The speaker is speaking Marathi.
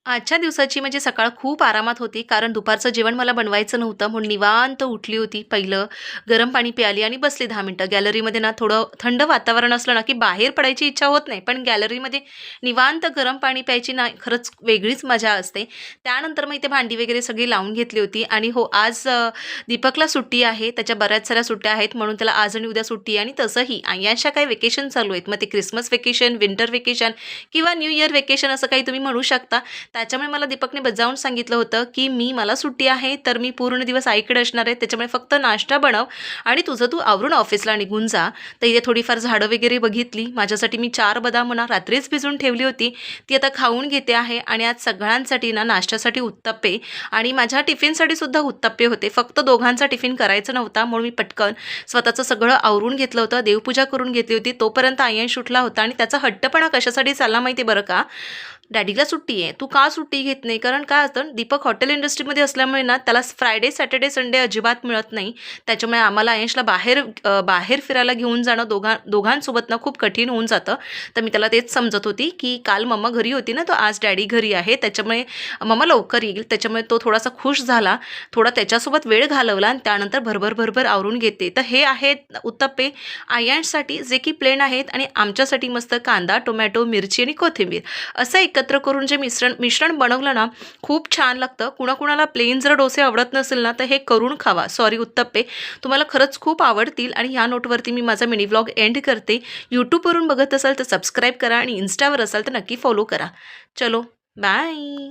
आजच्या दिवसाची म्हणजे सकाळ खूप आरामात होती, कारण दुपारचं जेवण मला बनवायचं नव्हतं म्हणून निवांत उठली होती. पहिलं गरम पाणी प्यायली आणि बसली 10 मिनिटं. गॅलरीमध्ये ना थोडं थंड वातावरण असलं ना, की बाहेर पडायची इच्छा होत नाही. पण गॅलरीमध्ये निवांत गरम पाणी प्यायची ना खरंच वेगळीच मजा असते. त्यानंतर मग इथे भांडी वगैरे सगळी लावून घेतली होती आणि हो आज दीपकला सुट्टी आहे. त्याच्या बऱ्याच साऱ्या सुट्ट्या आहेत म्हणून त्याला आज आणि उद्या सुट्टी आहे आणि तसंही यांच्या काही व्हेकेशन चालू आहेत. मग ते क्रिसमस व्हेकेशन, विंटर व्हेकेशन किंवा न्यू इयर व्हेकेशन असं काही तुम्ही म्हणू शकता. त्याच्यामुळे मला दीपकने बजावून सांगितलं होतं, की मला सुट्टी आहे, तर मी पूर्ण दिवस आईकडे असणार आहे. त्याच्यामुळे फक्त नाश्ता बनव आणि तुझं तू आवरून ऑफिसला निघून जा. तर इथे थोडीफार झाडं वगैरे बघितली. माझ्यासाठी मी 4 बदाम ना रात्रीच भिजवून ठेवली होती. ती आता खाऊन घेते आहे आणि आज सगळ्यांसाठी ना नाश्त्यासाठी उत्तप्पे आणि माझ्या टिफिनसाठी सुद्धा उत्तप्पे होते. फक्त दोघांचा टिफिन करायचा नव्हता म्हणून मी पटकन स्वतःचं सगळं आवरून घेतलं होतं. देवपूजा करून घेतली होती. तोपर्यंत आय्यांश उठला होता आणि त्याचा हट्टपणा कशासाठी चालला माहिती आहे बरं का? डॅडीला सुट्टी आहे. तू का सुट्टी घेत नाही? कारण काय असतं दीपक हॉटेल इंडस्ट्रीमध्ये असल्यामुळे ना त्याला फ्रायडे, सॅटर्डे, संडे अजिबात मिळत नाही. त्याच्यामुळे आम्हाला आयंशला बाहेर फिरायला घेऊन जाणं दोघांसोबत ना खूप कठीण होऊन जातं. तर मी त्याला तेच समजत होती, की काल मम्मा घरी होती ना, तर आज डॅडी घरी आहे. त्याच्यामुळे मम्मा लवकर येईल. त्याच्यामुळे तो थोडासा खुश झाला. थोडा त्याच्यासोबत वेळ घालवला आणि त्यानंतर भरभर आवरून घेते. तर हे आहेत उत्तप्पे आयंशसाठी जे की प्लेन आहेत आणि आमच्यासाठी मस्त कांदा, टोमॅटो, मिरची आणि कोथिंबीर असं एकत्र करून जे मिश्रण बनवलं ना खूप छान लागतं. कुणाकुणाला प्लेन जर डोसे आवडत नसेल ना तर हे करून खावा. सॉरी उत्तप्पे तुम्हाला खरंच खूप आवडतील. आणि ह्या नोटवरती मी माझा मिनी व्लॉग एंड करते. यूट्यूबवरून बघत असाल तर सबस्क्राईब करा आणि इन्स्टावर असाल तर नक्की फॉलो करा. चलो बाय.